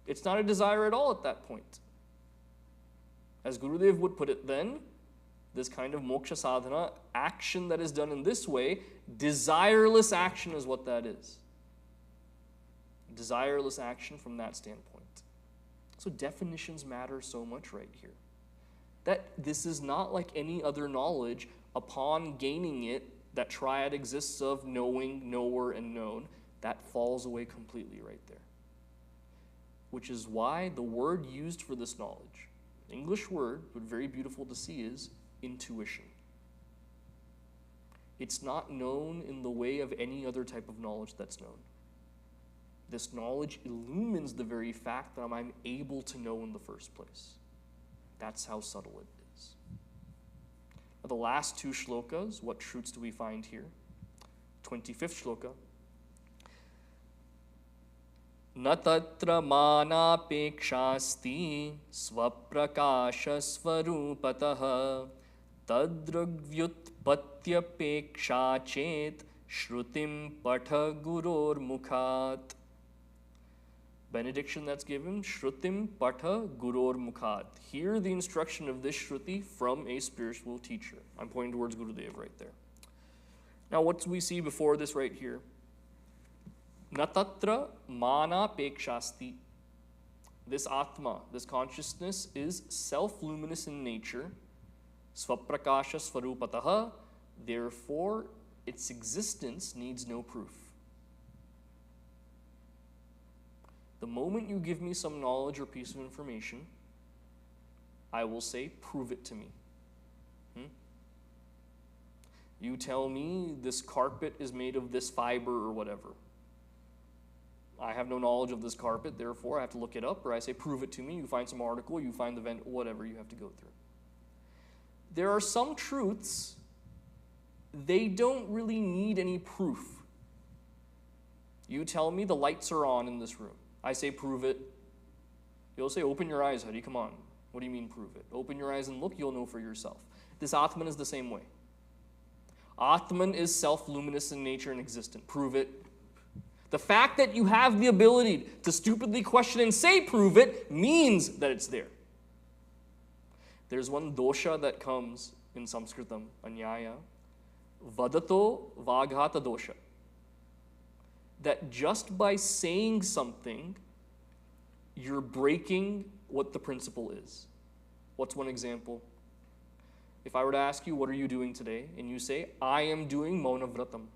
It's not a desire at all at that point. As Gurudev would put it then, this kind of moksha sadhana, action that is done in this way, desireless action is what that is. Desireless action from that standpoint. So definitions matter so much right here. That this is not like any other knowledge. Upon gaining it, that triad exists of knowing, knower, and known. That falls away completely right there. Which is why the word used for this knowledge, English word, but very beautiful to see, is intuition. It's not known in the way of any other type of knowledge that's known. This knowledge illumines the very fact that I'm able to know in the first place. That's how subtle it is. Now, the last two shlokas, what truths do we find here? 25th shloka. Na tatra manapekshasti swaprakasha svarupatah tadrugvyutpatyapeksha chet shrutim patha guror mukhat. Benediction that's given, shrutim patha guror mukhat. Hear the instruction of this shruti from a spiritual teacher. I'm pointing towards Gurudev right there. Now what do we see before this right here? Natatra mana pekshasti. This atma, this consciousness, is self-luminous in nature. Svaprakasha svarupataha. Therefore, its existence needs no proof. The moment you give me some knowledge or piece of information, I will say, prove it to me. You tell me this carpet is made of this fiber or whatever. I have no knowledge of this carpet, therefore I have to look it up, or I say, prove it to me. You find some article, you find the event, whatever you have to go through. There are some truths, they don't really need any proof. You tell me the lights are on in this room. I say, prove it. You'll say, open your eyes, Hari, come on. What do you mean, prove it? Open your eyes and look, you'll know for yourself. This Atman is the same way. Atman is self-luminous in nature and existent. Prove it. The fact that you have the ability to stupidly question and say prove it means that it's there. There's one dosha that comes in Sanskritam, anyaya, vadato vaghata dosha. That just by saying something, you're breaking what the principle is. What's one example? If I were to ask you, what are you doing today? And you say, I am doing maunavratam.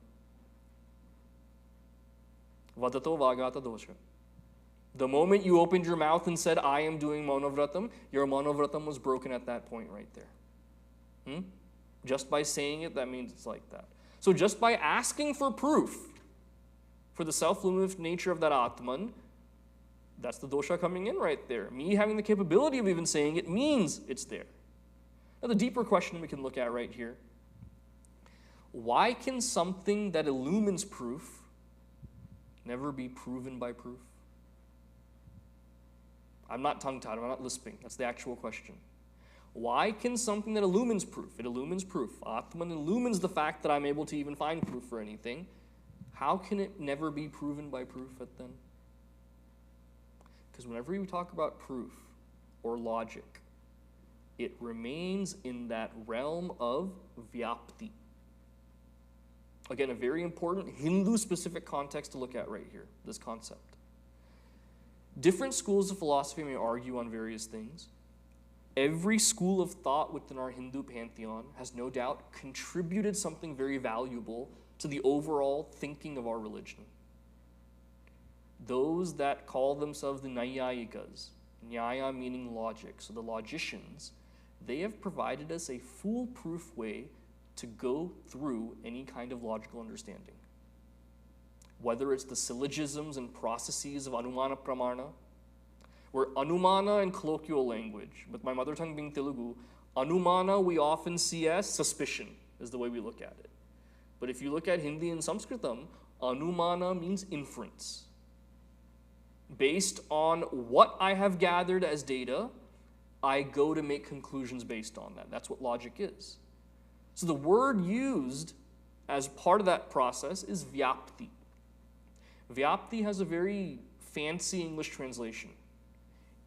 Vadato vaghata dosha. The moment you opened your mouth and said, I am doing maunavratam, your maunavratam was broken at that point right there. Just by saying it, that means it's like that. So just by asking for proof for the self-luminous nature of that Atman, that's the dosha coming in right there. Me having the capability of even saying it means it's there. Now the deeper question we can look at right here, why can something that illumines proof never be proven by proof? I'm not tongue-tied, I'm not lisping. That's the actual question. Why can something that illumines proof, it illumines proof, Atman illumines the fact that I'm able to even find proof for anything, how can it never be proven by proof then? Because whenever you talk about proof or logic, it remains in that realm of vyapti. Again, a very important Hindu-specific context to look at right here, this concept. Different schools of philosophy may argue on various things. Every school of thought within our Hindu pantheon has no doubt contributed something very valuable to the overall thinking of our religion. those that call themselves the Nyayikas, Nyaya meaning logic, so the logicians, they have provided us a foolproof way to go through any kind of logical understanding. Whether it's the syllogisms and processes of Anumana Pramana, where Anumana in colloquial language, with my mother tongue being Telugu, Anumana we often see as suspicion, is the way we look at it. But if you look at Hindi and Sanskritam, Anumana means inference. Based on what I have gathered as data, I go to make conclusions based on that. That's what logic is. So the word used as part of that process is vyapti. Vyapti has a very fancy English translation.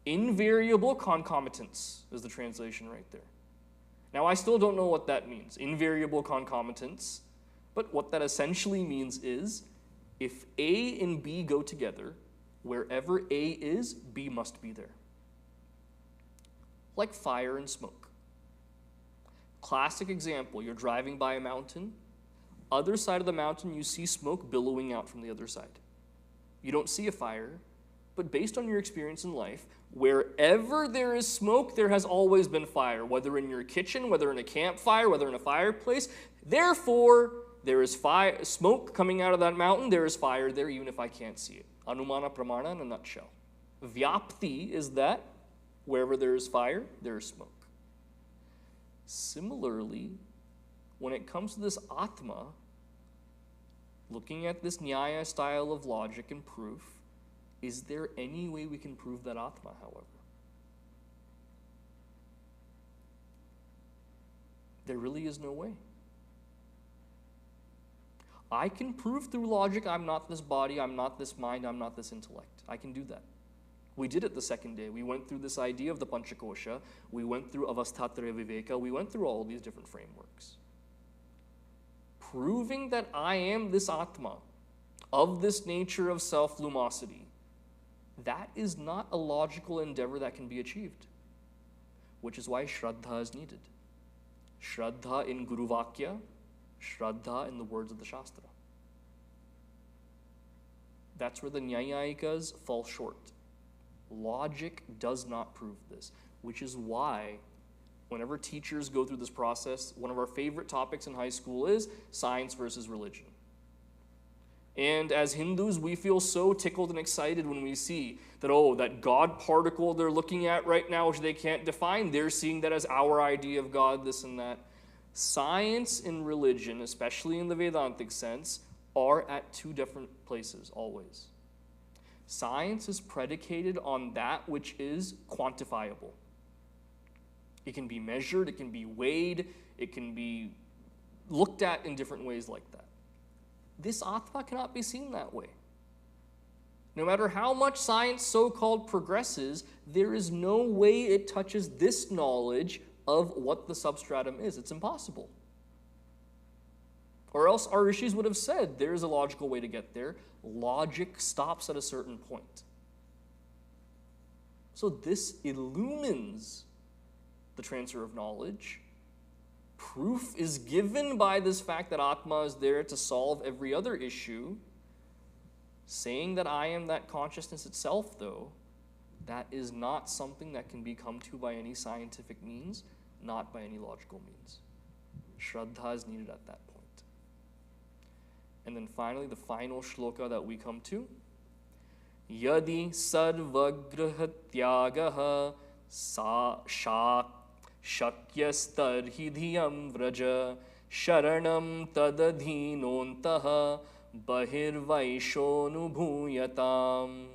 Invariable concomitance is the translation right there. Now, I still don't know what that means, invariable concomitance, but what that essentially means is if A and B go together, wherever A is, B must be there. Like fire and smoke. Classic example, you're driving by a mountain, other side of the mountain you see smoke billowing out from the other side. You don't see a fire, but based on your experience in life, wherever there is smoke, there has always been fire, whether in your kitchen, whether in a campfire, whether in a fireplace. Therefore, there is smoke coming out of that mountain, there is fire there even if I can't see it. Anumana Pramana in a nutshell. Vyapti is that wherever there is fire, there is smoke. Similarly, when it comes to this Atma, looking at this Nyaya style of logic and proof, is there any way we can prove that Atma, however? There really is no way. I can prove through logic I'm not this body, I'm not this mind, I'm not this intellect. I can do that. We did it the second day. We went through this idea of the Panchakosha. We went through Avasthatraya Viveka. We went through all these different frameworks. Proving that I am this Atma, of this nature of self-lumosity, that is not a logical endeavor that can be achieved, which is why Shraddha is needed. Shraddha in Guru Vakya, Shraddha in the words of the Shastra. That's where the Nyayikas fall short. Logic does not prove this, which is why whenever teachers go through this process, one of our favorite topics in high school is science versus religion. And as Hindus, we feel so tickled and excited when we see that, oh, that God particle they're looking at right now, which they can't define, they're seeing that as our idea of God, this and that. Science and religion, especially in the Vedantic sense, are at two different places always. Science is predicated on that which is quantifiable. It can be measured, it can be weighed, it can be looked at in different ways like that. This Atma cannot be seen that way. No matter how much science so-called progresses, there is no way it touches this knowledge of what the substratum is. It's impossible. Or else our rishis would have said there is a logical way to get there. Logic stops at a certain point. So this illumines the transfer of knowledge. Proof is given by this fact that Atma is there to solve every other issue. Saying that I am that consciousness itself, though, that is not something that can be come to by any scientific means, not by any logical means. Shraddha is needed at that point. And then finally, the final shloka that we come to. Yadi sarvagrahatyagaha sa shakyastarhi dhiyam vraja sharanam tadadhinontaha bahirvaishonubhuyatam.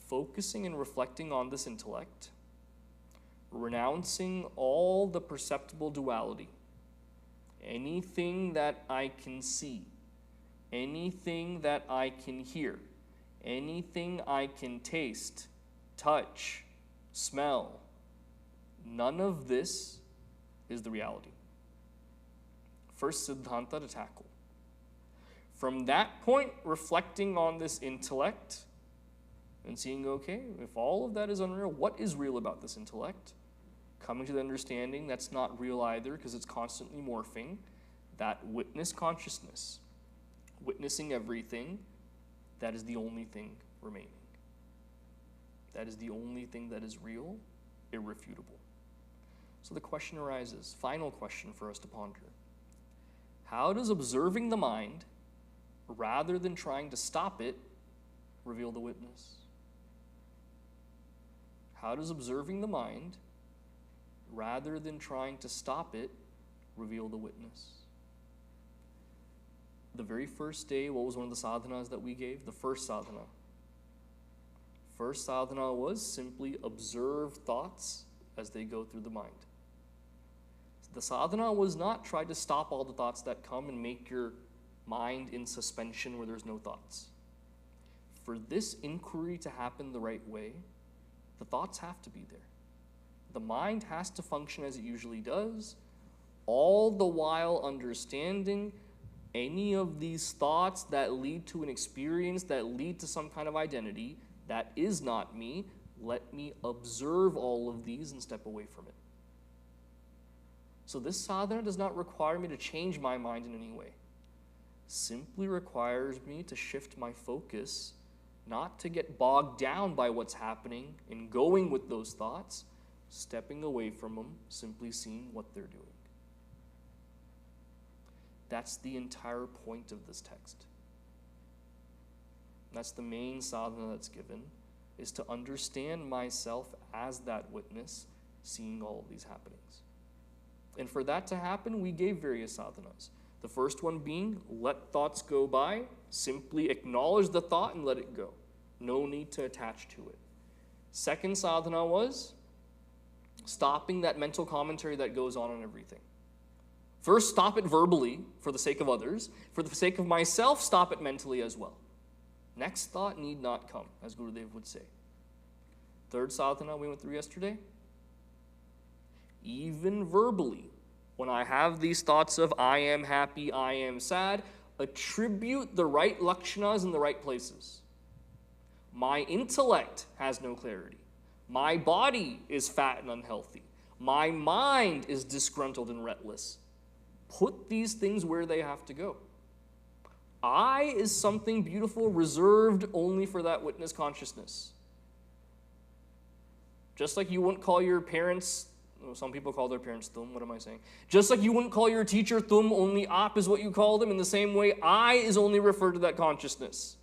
Focusing and reflecting on this intellect, renouncing all the perceptible duality, anything that I can see, anything that I can hear, anything I can taste, touch, smell, none of this is the reality. First Siddhanta to tackle. From that point, reflecting on this intellect and seeing, okay, if all of that is unreal, what is real about this intellect? Coming to the understanding that's not real either because it's constantly morphing, that witness consciousness. witnessing everything, that is the only thing remaining. That is the only thing that is real, irrefutable. So the question arises, final question for us to ponder. How does observing the mind, rather than trying to stop it, reveal the witness? How does observing the mind, rather than trying to stop it, reveal the witness? The very first day, what was one of the sadhanas that we gave? The first sadhana. First sadhana was simply observe thoughts as they go through the mind. The sadhana was not try to stop all the thoughts that come and make your mind in suspension where there's no thoughts. For this inquiry to happen the right way, the thoughts have to be there. The mind has to function as it usually does, all the while understanding any of these thoughts that lead to an experience, that lead to some kind of identity, that is not me. Let me observe all of these and step away from it. So this sadhana does not require me to change my mind in any way. Simply requires me to shift my focus, not to get bogged down by what's happening and going with those thoughts, stepping away from them, simply seeing what they're doing. That's the entire point of this text. That's the main sadhana that's given, is to understand myself as that witness, seeing all of these happenings. And for that to happen, we gave various sadhanas. The first one being, let thoughts go by, simply acknowledge the thought and let it go. No need to attach to it. Second sadhana was stopping that mental commentary that goes on everything. First, stop it verbally for the sake of others. For the sake of myself, stop it mentally as well. Next thought need not come, as Gurudev would say. Third sadhana we went through yesterday. Even verbally, when I have these thoughts of I am happy, I am sad, attribute the right lakshanas in the right places. My intellect has no clarity. My body is fat and unhealthy. My mind is disgruntled and restless. Put these things where they have to go. I is something beautiful reserved only for that witness consciousness. Just like you wouldn't call your parents, some people call their parents tum, what am I saying? Just like you wouldn't call your teacher tum, only aap is what you call them, in the same way, I is only referred to that consciousness.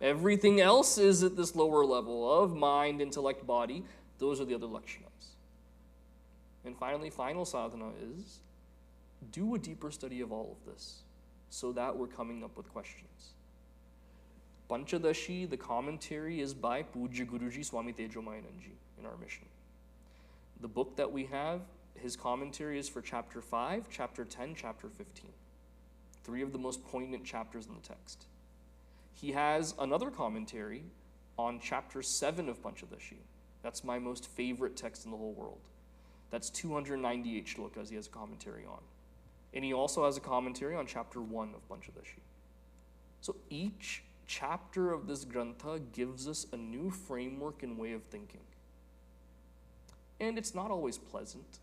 Everything else is at this lower level of mind, intellect, body. Those are the other lakshanas. And finally, final sadhana is do a deeper study of all of this so that we're coming up with questions. Panchadashi, the commentary, is by Pujya Guruji Swami Tejomayananji in our mission. The book that we have, his commentary is for chapter 5, chapter 10, chapter 15. 3 of the most poignant chapters in the text. He has another commentary on chapter 7 of Panchadashi. That's my most favorite text in the whole world. That's 298 shlokas he has a commentary on. And he also has a commentary on chapter 1 of Panchadashi. So each chapter of this grantha gives us a new framework and way of thinking. And it's not always pleasant.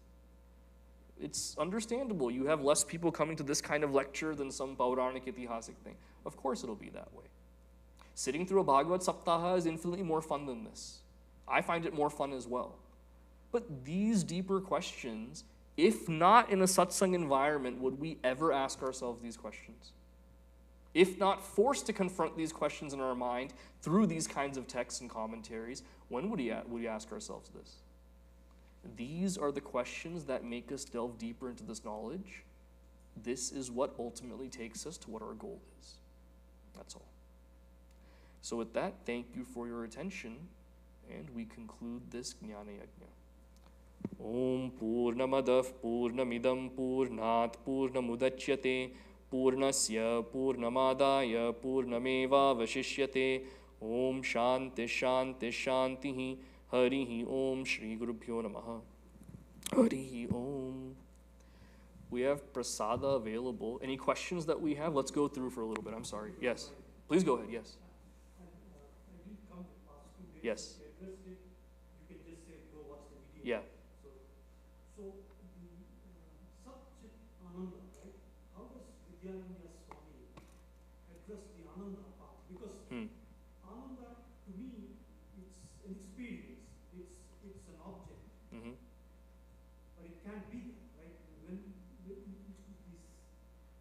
It's understandable. You have less people coming to this kind of lecture than some Pauranic Itihasic thing. Of course it'll be that way. Sitting through a Bhagavad Saptaha is infinitely more fun than this. I find it more fun as well. But these deeper questions, if not in a satsang environment, would we ever ask ourselves these questions? If not forced to confront these questions in our mind through these kinds of texts and commentaries, when would we ask ourselves this? These are the questions that make us delve deeper into this knowledge. This is what ultimately takes us to what our goal is. That's all. So with that, thank you for your attention, and we conclude this Jnana Yagna. Om Purnamadav Purnamidam Purnat Purnamudachyate Purnasya Purnamadaya Purnameva Vashishyate Om Shanti Shanti Shantihi Harihi Om Shri Gurubhyo Namaha Harihi Om. We have prasada available. Any questions that we have? Let's go through for a little bit. I'm sorry. Yes. Please go ahead. Yes. Yes. You can just say, go watch the video. Yeah. So the Sat Chit Ananda, right? How does Vidyananda Swami to me, it's an experience. It's an object, Mm-hmm. but it can't be that, right? When if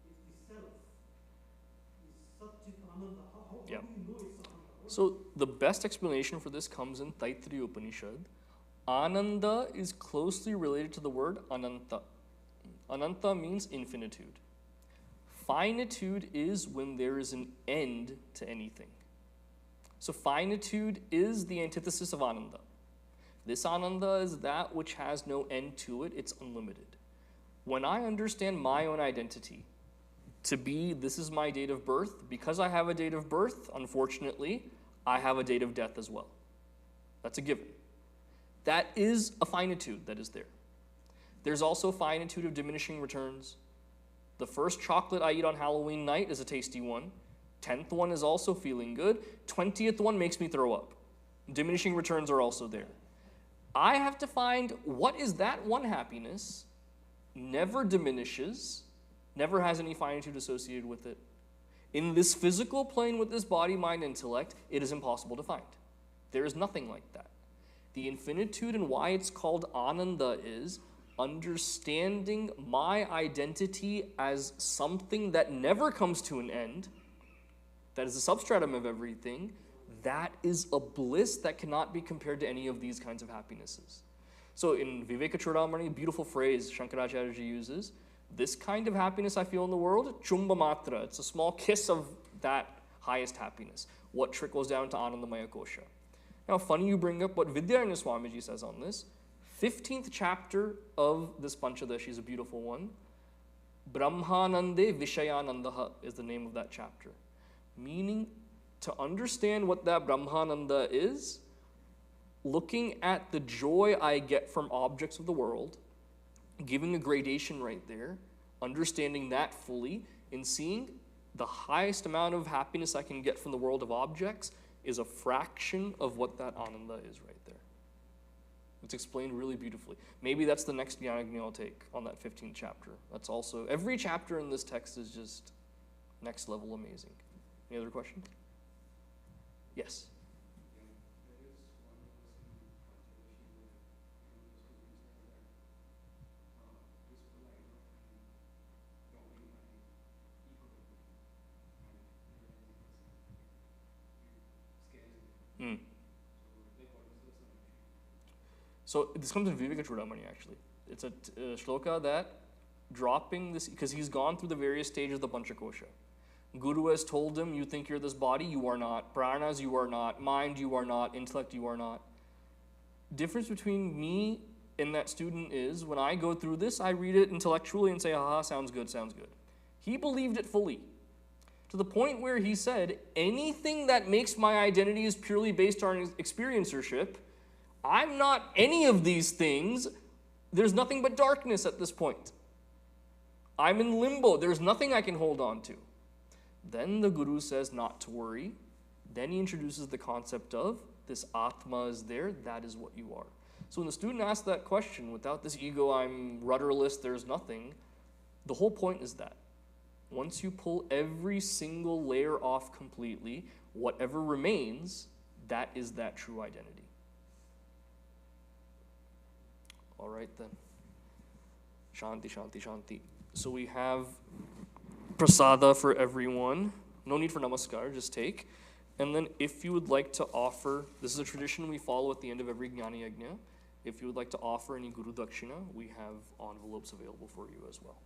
the self is Satchit Ananda, how Yeah. do you know it's Ananda? So the best explanation for this comes in Taittiriya Upanishad. Ananda is closely related to the word ananta. Ananta means infinitude. Finitude is when there is an end to anything. So finitude is the antithesis of ananda. This ananda is that which has no end to it, it's unlimited. When I understand my own identity to be this is my date of birth, because I have a date of birth, unfortunately, I have a date of death as well. That's a given. That is a finitude that is there. There's also finitude of diminishing returns. The first chocolate I eat on Halloween night is a tasty one. 10th one is also feeling good. 20th one makes me throw up. Diminishing returns are also there. I have to find what is that one happiness, never diminishes, never has any finitude associated with it. In this physical plane with this body, mind, intellect, it is impossible to find. There is nothing like that. The infinitude and why it's called Ananda is understanding my identity as something that never comes to an end, that is the substratum of everything. That is a bliss that cannot be compared to any of these kinds of happinesses. So in Viveka Chudamani, beautiful phrase Shankaracharya uses, this kind of happiness I feel in the world, chumba matra, it's a small kiss of that highest happiness, what trickles down to Anandamaya Kosha. Now, funny you bring up what Vidyaranya Swamiji says on this. 15th chapter of this Panchadashi is a beautiful one. Brahmanande Vishayanandaha is the name of that chapter. Meaning, to understand what that Brahmananda is, looking at the joy I get from objects of the world, giving a gradation right there, understanding that fully, and seeing the highest amount of happiness I can get from the world of objects is a fraction of what that Ananda is right there. It's explained really beautifully. Maybe that's the next Jnana I'll take on that 15th chapter. That's also, every chapter in this text is just next level amazing. Any other questions? Yes? Mm. So this comes in Viveka Chudamani actually. It's a shloka that dropping this, because he's gone through the various stages of the Panchakosha. Guru has told him, you think you're this body, you are not. Pranas, you are not. Mind, you are not. Intellect, you are not. Difference between me and that student is, when I go through this, I read it intellectually and say, haha, sounds good, sounds good. He believed it fully. To the point where he said, anything that makes my identity is purely based on experiencership. I'm not any of these things. There's nothing but darkness at this point. I'm in limbo. There's nothing I can hold on to. Then the Guru says not to worry. Then he introduces the concept of this Atma is there, that is what you are. So when the student asks that question, without this ego, I'm rudderless, there's nothing, the whole point is that. Once you pull every single layer off completely, whatever remains, that is that true identity. All right then. Shanti, shanti, shanti. So we have prasada for everyone. No need for namaskar, just take. And then if you would like to offer, this is a tradition we follow at the end of every Jnana Yagna. If you would like to offer any Guru Dakshina, we have envelopes available for you as well.